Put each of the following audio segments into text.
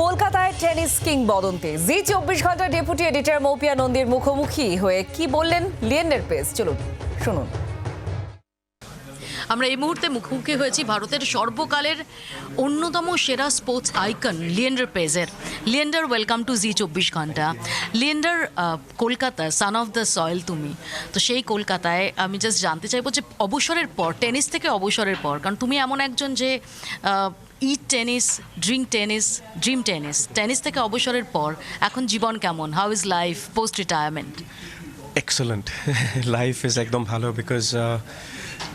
কলকাতায় টেনিস কিংবদন্তি জি 24 ঘন্টা ডেপুটি এডিটর মৌপিয়া নন্দীর মুখোমুখি হয়ে কি বললেন লিয়েন্ডার পেস, চলুন শুনুন। আমরা এই মুহূর্তে মুখোমুখি হয়েছি ভারতের সর্বকালের অন্যতম সেরা স্পোর্টস আইকন লিয়েন্ডার পেজের। লিয়েন্ডার, ওয়েলকাম টু জি 24 ঘন্টা। Leander, Kolkata son of the soil তুমি, তো সেই কলকাতায় আমি জাস্ট জানতে চাইবো যে অবসরের পর, টেনিস থেকে অবসরের পর, কারণ তুমি এমন একজন যে eat tennis, drink tennis, dream tennis, tennis থেকে অবসরের পর এখন জীবন কেমন? How is life post retirement? Excellent. Life is ekdom bhalo because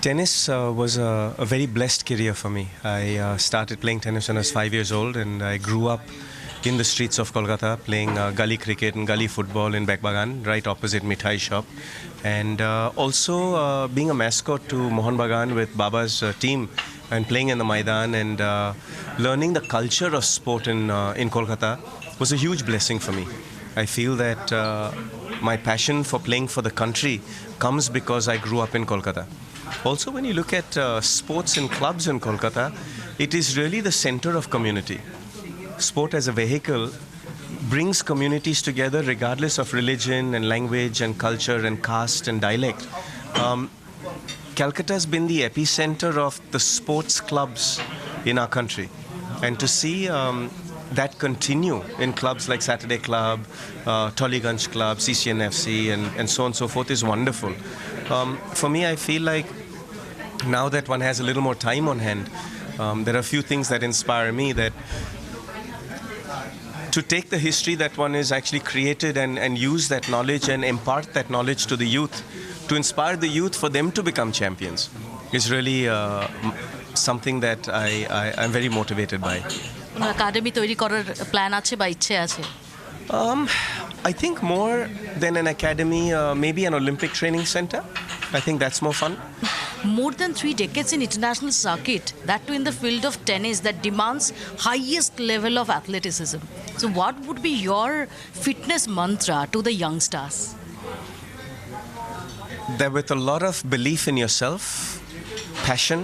tennis was a very blessed career for me. I started playing tennis when I was 5 years old, and I grew up in the streets of Kolkata playing gully cricket and gully football in Bekbagan, right opposite Mithai shop, and also being a mascot to Mohan Bagan with Baba's team and playing in the Maidan and learning the culture of sport in Kolkata was a huge blessing for me. I feel that my passion for playing for the country comes because I grew up in Kolkata. Also, when you look at sports and clubs in Kolkata, it is really the center of community. Sport as a vehicle brings communities together regardless of religion and language and culture and caste and dialect. Calcutta has been the epicenter of the sports clubs in our country, and to see that continue in clubs like Saturday Club, Tollygunj Club, CCNFC, and so on and so forth is wonderful. For me, I feel like now that one has a little more time on hand, there are a few things that inspire me, that to take the history that one has actually created and use that knowledge and impart that knowledge to the youth, to inspire the youth for them to become champions, is really something that I'm very motivated by. Academy তৈরি করার plan আছে বা ইচ্ছে আছে? I think more than an academy, maybe an Olympic training center. I think that's more fun. More than 3 decades in international circuit, that too in the field of tennis that demands highest level of athleticism. So what would be your fitness mantra to the youngsters? That with a lot of belief in yourself, passion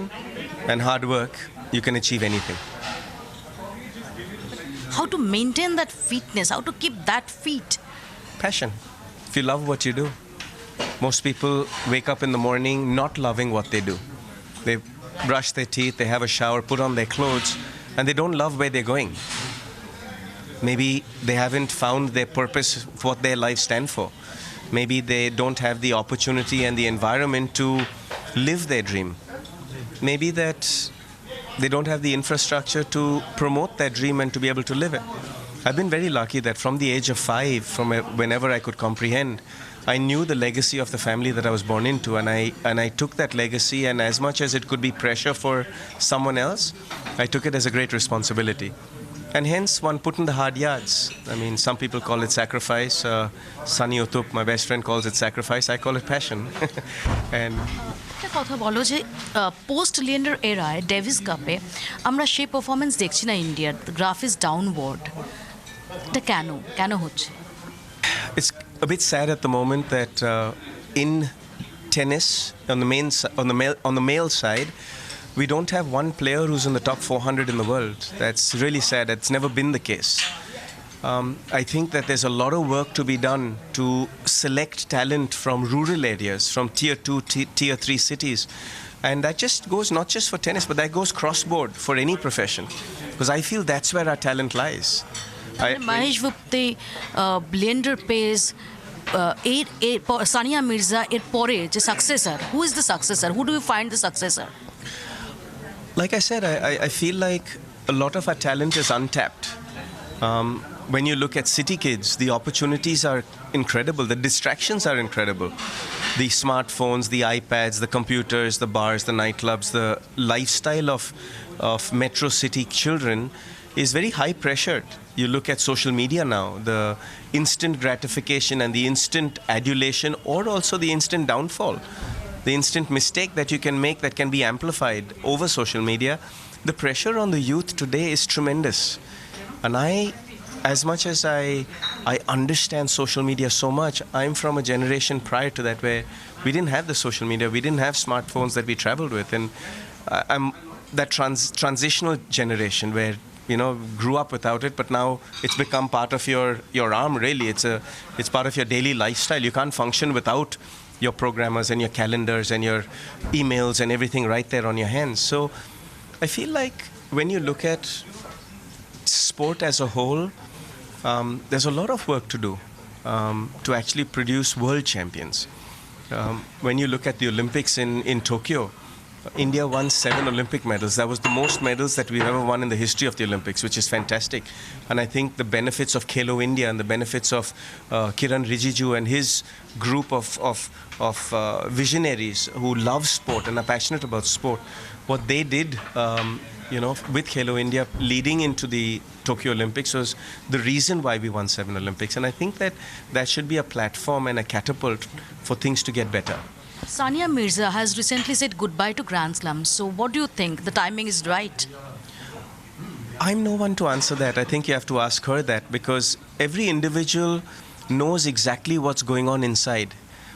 and hard work, you can achieve anything. How to maintain that fitness? How to keep that fit? Passion. If you love what you do. Most people wake up in the morning not loving what they do. They brush their teeth, they have a shower, put on their clothes, and they don't love where they're going. Maybe they haven't found their purpose, what their life stands for. Maybe they don't have the opportunity and the environment to live their dream. Maybe that they don't have the infrastructure to promote that dream and to be able to live it. I've been very lucky that from the age of 5, from whenever I could comprehend, I knew the legacy of the family that I was born into, and I took that legacy, and as much as it could be pressure for someone else, I took it as a great responsibility. And hence one put in the hard yards. I mean, some people call it sacrifice. Sunny Utup, my best friend, calls it sacrifice. I call it passion. And একটা কথা বলো যে post Leander এরায় Davies কাপে আমরা সেই performance দেখছি না ইন্ডিয়ার, গ্রাফ ইজ ডাউনওয়ার্ড। এটা কেন হচ্ছে? it's a bit sad at the moment that in tennis, on the male side, we don't have one player who's in the top 400 in the world. That's really sad. It's never been the case. I think that there's a lot of work to be done to select talent from rural areas, from tier 2, tier 3 cities. And that just goes not just for tennis, but that goes cross-board for any profession. Because I feel that's where our talent lies. Mahesh Bhupathi, Leander Paes, Sania Mirza, এর পরে যে successor, who is the successor? Who do you find the successor? Like I said, I feel like a lot of our talent is untapped. When you look at city kids, the opportunities are incredible. The distractions are incredible. The smartphones, the iPads, the computers, the bars, the nightclubs, the lifestyle of metro city children is very high pressured. You look at social media now, the instant gratification and the instant adulation, or also the instant downfall, the instant mistake that you can make that can be amplified over social media. The pressure on the youth today is tremendous. And as much as I understand social media so much, I'm from a generation prior to that where we didn't have the social media, we didn't have smartphones that we traveled with, and I'm that transitional generation where grew up without it, but now it's become part of your arm. Really, it's part of your daily lifestyle. You can't function without your programmers and your calendars and your emails and everything right there on your hands. So I feel like when you look at sport as a whole, there's a lot of work to do to actually produce world champions. When you look at the Olympics in Tokyo, India won 7 Olympic medals. That was the most medals that we've ever won in the history of the Olympics, which is fantastic. And I think the benefits of Khelo India and the benefits of Kiran Rijiju and his group of visionaries who love sport and are passionate about sport, what they did with Khelo India leading into the Tokyo Olympics was the reason why we won 7 Olympics. And I think that should be a platform and a catapult for things to get better. Sania Mirza has recently said goodbye to Grand Slams. So what do you think? The timing is right? I'm no one to answer that. I think you have to ask her that, because every individual knows exactly what's going on inside.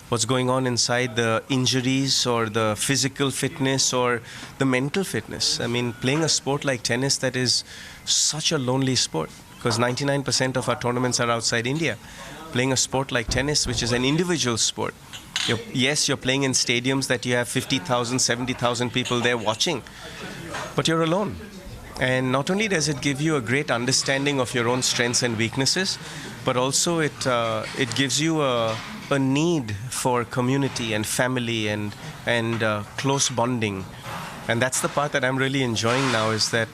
What's going on inside the injuries or the physical fitness or the mental fitness. I mean, playing a sport like tennis, that is such a lonely sport, because 99% of our tournaments are outside India. Playing a sport like tennis, which is an individual sport, you're playing in stadiums that you have 50,000, 70,000 people there watching, but you're alone. And not only does it give you a great understanding of your own strengths and weaknesses, but also it gives you a need for community and family and close bonding. And that's the part that I'm really enjoying now, is that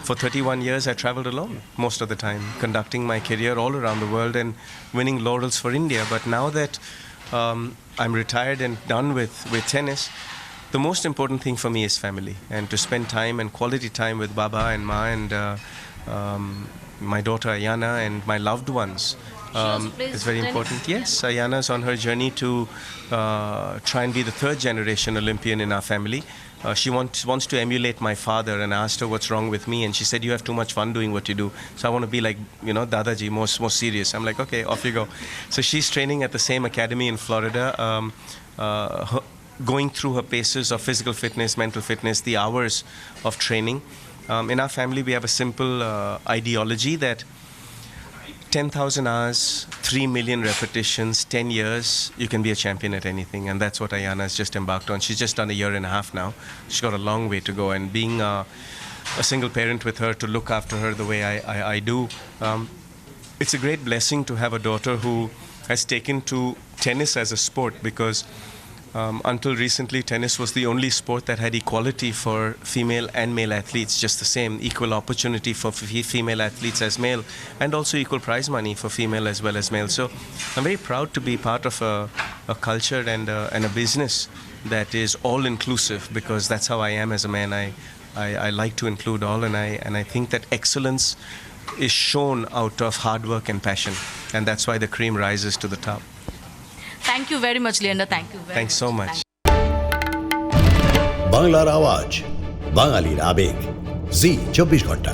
for 31 years I traveled alone most of the time, conducting my career all around the world and winning laurels for India. But now that I'm retired and done with tennis, the most important thing for me is family, and to spend time and quality time with Baba and Ma and my daughter Ayana and my loved ones. Is very important. Yes, Ayana's on her journey to try and be the 3rd generation Olympian in our family. She wants to emulate my father, and I asked her what's wrong with me, and she said, you have too much fun doing what you do. So I want to be like, Dadaji, more serious. I'm like, okay, off you go. So she's training at the same academy in Florida, going through her paces of physical fitness, mental fitness, the hours of training. In our family, we have a simple ideology that 10,000 hours, 3 million repetitions, 10 years, you can be a champion at anything. And that's what Ayana has just embarked on. She's just done a year and a half now. She's got a long way to go. And being a single parent with her, to look after her the way I do, it's a great blessing to have a daughter who has taken to tennis as a sport, because until recently, tennis was the only sport that had equality for female and male athletes, just the same, equal opportunity for female athletes as male, and also equal prize money for female as well as male. So I'm very proud to be part of a culture and a business that is all-inclusive, because that's how I am as a man. I like to include all, and I think that excellence is shown out of hard work and passion, and that's why the cream rises to the top. Thank you very much, Leander. Thank you very Thanks so much. বাংলার আওয়াজ, বাঙালির আবেগ, জি 24 ঘন্টা।